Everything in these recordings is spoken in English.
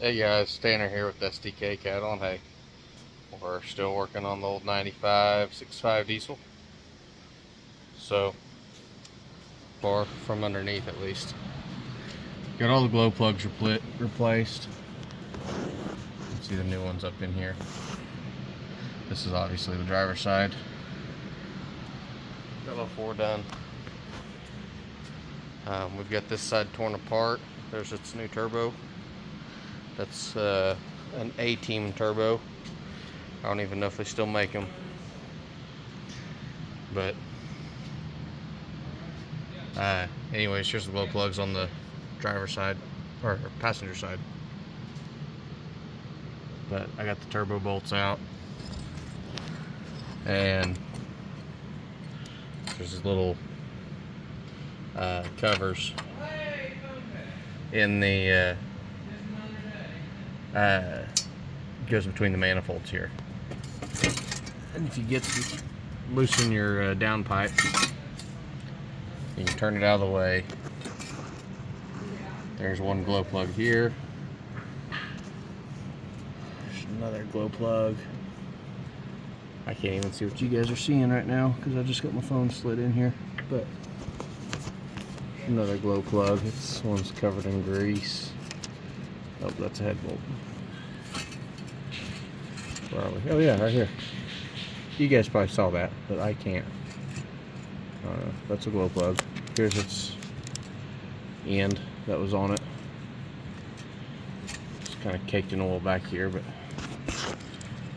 Hey guys, Tanner here with SDK Cat on. Hey, we're still working on the old 95 65 diesel. So far from underneath at least. Got all the glow plugs replaced. See the new ones up in here. This is obviously the driver's side. Got all four done. We've got this side torn apart. There's its new turbo. That's an A-team turbo. I don't even know if they still make them. But anyways, here's the glow plugs on the driver's side or passenger side. But I got the turbo bolts out, and there's these little covers in the goes between the manifolds here. And if you get to loosen your downpipe, you can turn it out of the way. There's one glow plug here. There's another glow plug. I can't even see what you guys are seeing right now because I just got my phone slid in here. But another glow plug. This one's covered in grease. Oh, that's a head bolt. Where are we? Oh yeah, right here. You guys probably saw that, but I can't. That's a glow plug. Here's its end that was on it. It's kind of caked in oil back here, but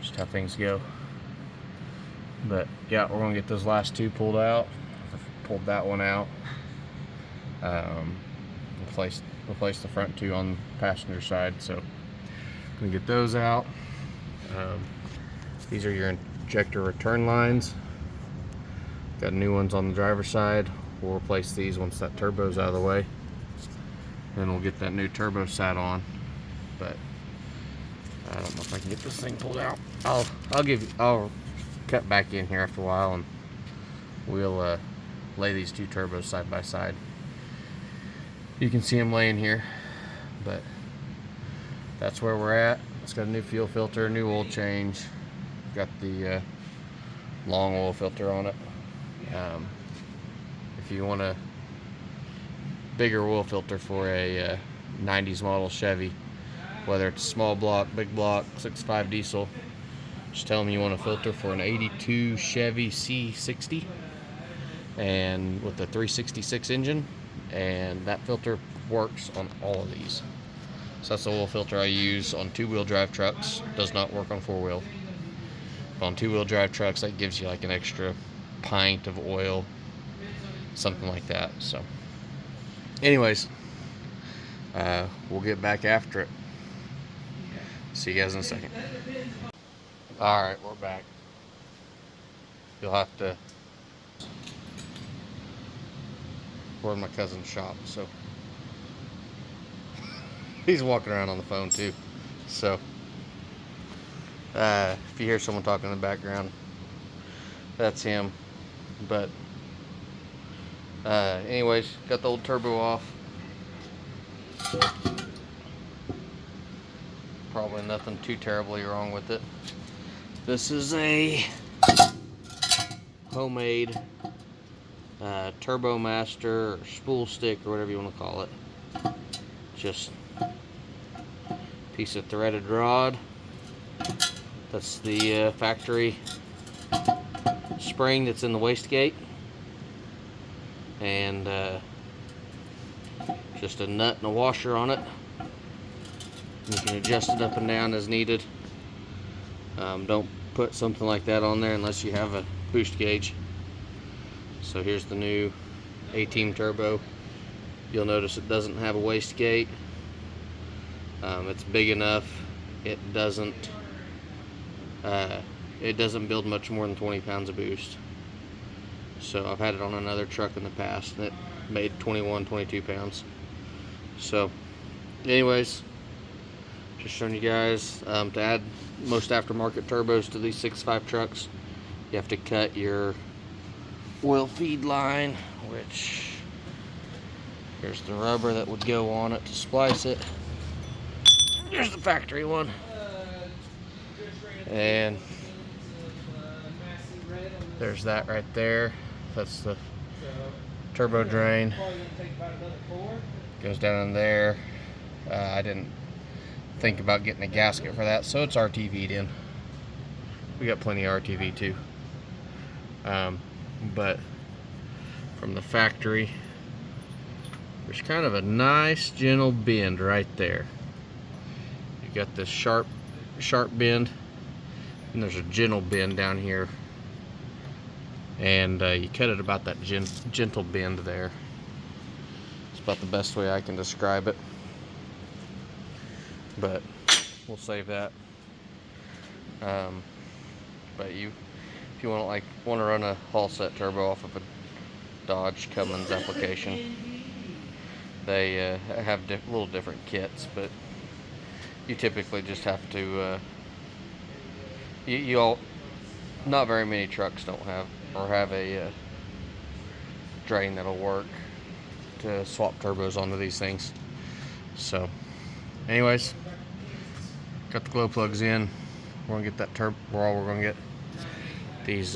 just how things go. But yeah, we're gonna get those last two pulled out. Pulled that one out. Replace the front two on the passenger side. So gonna get those out. These are your injector return lines. Got new ones on the driver's side. We'll replace these once that turbo's out of the way. Then we'll get that new turbo sat on. But I don't know if I can get this thing pulled out. I'll cut back in here after a while and we'll lay these two turbos side by side. You can see them laying here, but that's where we're at. It's got a new fuel filter, new oil change. Got the long oil filter on it. If you want a bigger oil filter for a 90s model Chevy, whether it's small block, big block, 6.5 diesel, just tell them you want a filter for an 82 Chevy C60 and with the 366 engine, and that filter works on all of these. So that's the oil filter I use on two-wheel drive trucks. Does not work on four-wheel. But on two-wheel drive trucks, that gives you like an extra pint of oil, something like that. So anyways, we'll get back after it. See you guys in a second. Alright, we're back. You'll have to... We're in my cousin's shop, so... He's walking around on the phone too. So, if you hear someone talking in the background, that's him. But, anyways, got the old turbo off. Probably nothing too terribly wrong with it. This is a homemade Turbo Master or spool stick or whatever you want to call it. Just piece of threaded rod. That's the factory spring that's in the wastegate, and just a nut and a washer on it. You can adjust it up and down as needed. Don't put something like that on there unless you have a boost gauge. So here's the new A-Team turbo. You'll notice it doesn't have a wastegate. It's big enough. It doesn't build much more than 20 pounds of boost. So I've had it on another truck in the past and it made 21, 22 pounds. So anyways, just showing you guys, to add most aftermarket turbos to these 6.5 trucks, you have to cut your oil feed line, which here's the rubber that would go on it to splice it. Here's the factory one. And there's that right there. That's the turbo drain. Goes down in there. I didn't think about getting a gasket for that, so it's RTV'd in. We got plenty of RTV too. But from the factory, there's kind of a nice gentle bend right there. You got this sharp bend, and there's a gentle bend down here, and you cut it about that gentle bend there. It's about the best way I can describe it, but we'll save that. But if you want to run a Hall set turbo off of a Dodge Cummins application, they have little different kits, but you typically just have to not very many trucks don't have a drain that'll work to swap turbos onto these things. So anyways, got the glow plugs in. We're gonna get that we're gonna get these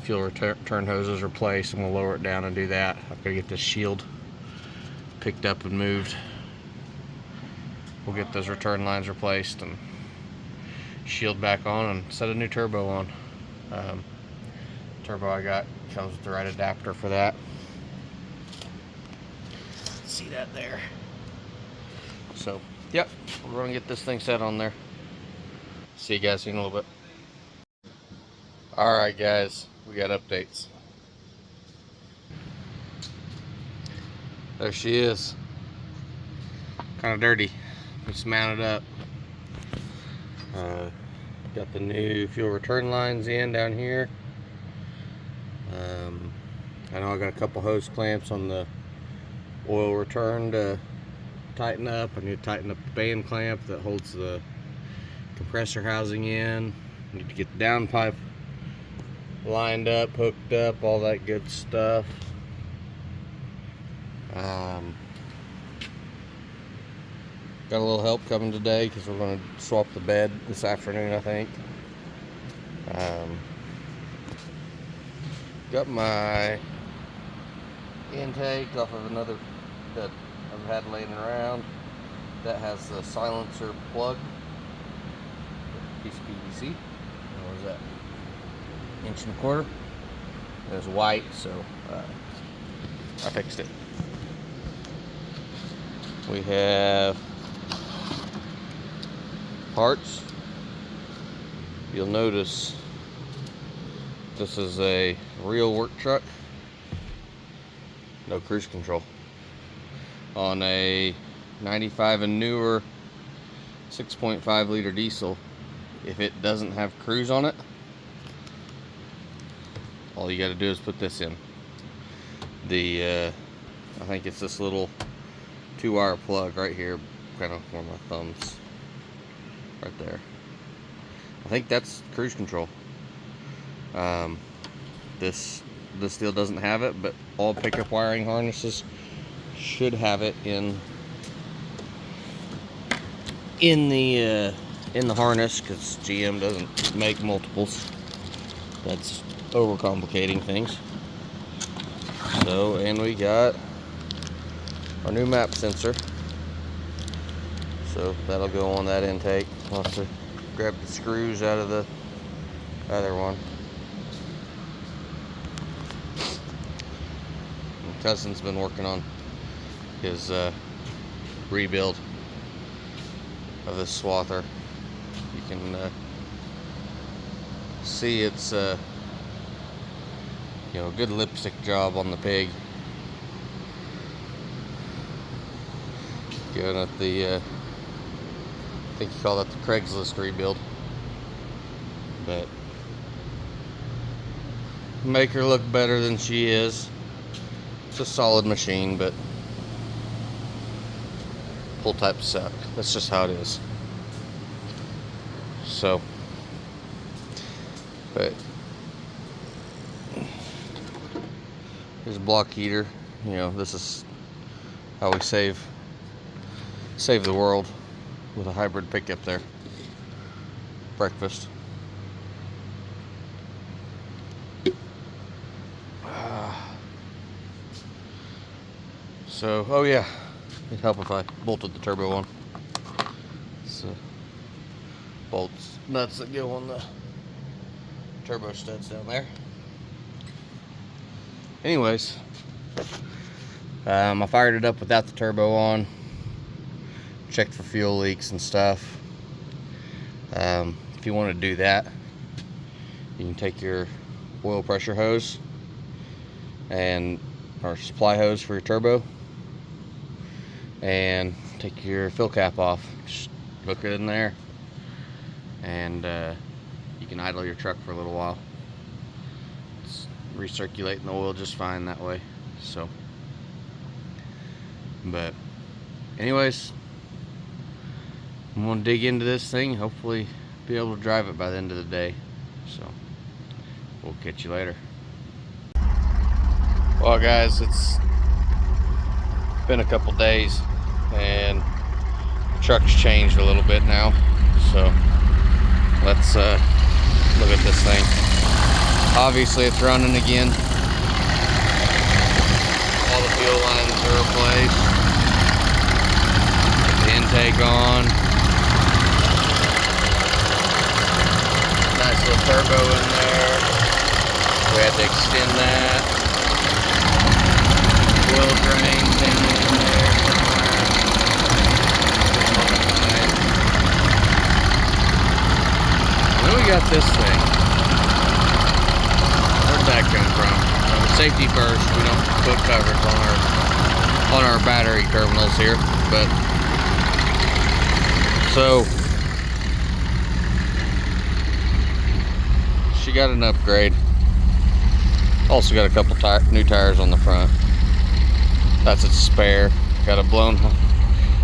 fuel return hoses replaced, and we'll lower it down and do that. I've got to get this shield picked up and moved. We'll get those return lines replaced and shield back on and set a new turbo on. Turbo I got comes with the right adapter for that. See that there? So, yep, we're gonna get this thing set on there. See you guys in a little bit. Alright guys, we got updates. There she is. Kind of dirty. Just mounted up. Got the new fuel return lines in down here. I know I got a couple hose clamps on the oil return to tighten up. I need to tighten up the band clamp that holds the compressor housing in. I need to get the downpipe lined up, hooked up, all that good stuff. Got a little help coming today because we're going to swap the bed this afternoon, I think. Got my intake off of another that I've had laying around. That has the silencer plug, piece of PVC. What was that? 1.25 inches. It was white, so I fixed it. We have parts. You'll notice this is a real work truck. No cruise control. On a 95 and newer 6.5 liter diesel, if it doesn't have cruise on it, all you got to do is put this in. I think it's this little 2-wire plug right here, kind of where my thumb's right there. I think that's cruise control. This deal doesn't have it, but all pickup wiring harnesses should have it in the harness, because GM doesn't make multiples. That's overcomplicating things. So, and we got our new map sensor, so that'll go on that intake. I'll have to grab the screws out of the other one. My cousin's been working on his rebuild of this swather. You can see it's good lipstick job on the pig. Going at the I think you call that the Craigslist rebuild, but make her look better than she is. It's a solid machine, but pull types suck. That's just how it is. So, but here's a block heater. This is how we save the world. with a hybrid pickup there. Breakfast. So, oh yeah, it'd help if I bolted the turbo on. So, bolts, nuts that go on the turbo studs down there. Anyways, I fired it up without the turbo on. Checked for fuel leaks and stuff. If you want to do that, you can take your oil pressure hose or supply hose for your turbo, and take your fill cap off. Just hook it in there, and you can idle your truck for a little while. It's recirculating the oil just fine that way. So, but anyways, I'm gonna dig into this thing, hopefully be able to drive it by the end of the day. So we'll catch you later. Well guys, it's been a couple days and the truck's changed a little bit now. So let's look at this thing. Obviously it's running again. All the fuel lines are replaced. The intake on. Nice little turbo in there. We had to extend that. Oil drain thing in there somewhere. Then we got this thing. Where'd that come from? Safety first. We don't put coverage on our battery terminals here, but so she got an upgrade. Also got a couple new tires on the front. That's its spare. Got a blown,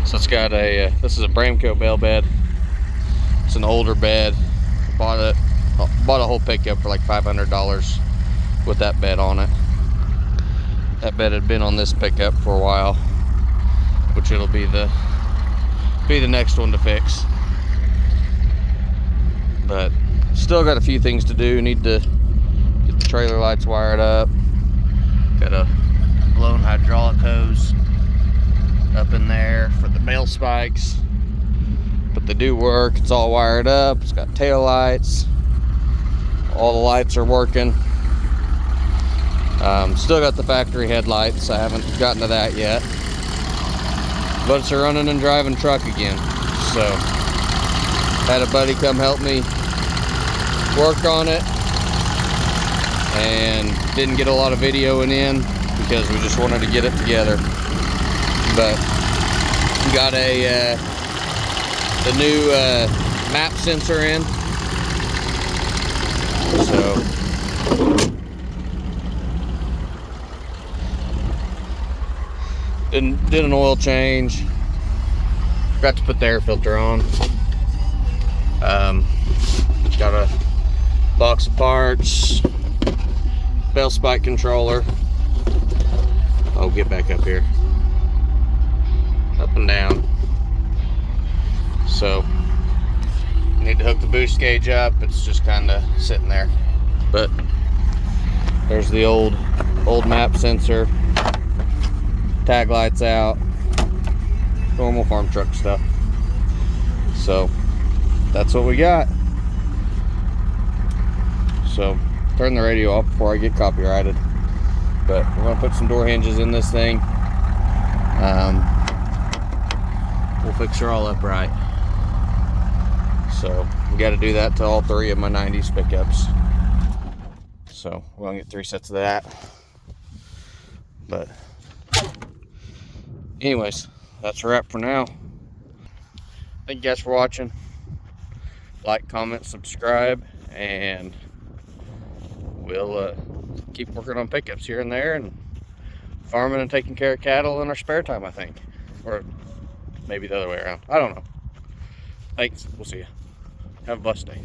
so it's got a this is a Bramco bell bed. It's an older bed. Bought a whole pickup for like $500 with that bed on it. That bed had been on this pickup for a while, which it'll be the next one to fix. But still got a few things to do. Need to get the trailer lights wired up. Got a blown hydraulic hose up in there for the bell spikes, but they do work. It's all wired up. It's got tail lights. All the lights are working. Still got the factory headlights. I haven't gotten to that yet, but it's a running and driving truck again. So had a buddy come help me work on it, and didn't get a lot of videoing in because we just wanted to get it together. But we got the new map sensor in, so did an oil change. Forgot to put the air filter on. Got a box of parts, bell spike controller. Oh, get back up here. Up and down. So need to hook the boost gauge up. It's just kind of sitting there. But there's the old map sensor. Tag lights out. Normal farm truck stuff. So that's what we got. So turn the radio off before I get copyrighted. But we're gonna put some door hinges in this thing. We'll fix her all up right. So we got to do that to all three of my 90s pickups. So we're gonna get 3 sets of that. But anyways, that's a wrap for now. Thank you guys for watching. Like, comment, subscribe, and we'll keep working on pickups here and there, and farming and taking care of cattle in our spare time, I think. Or maybe the other way around. I don't know. Thanks. We'll see you. Have a blessed day.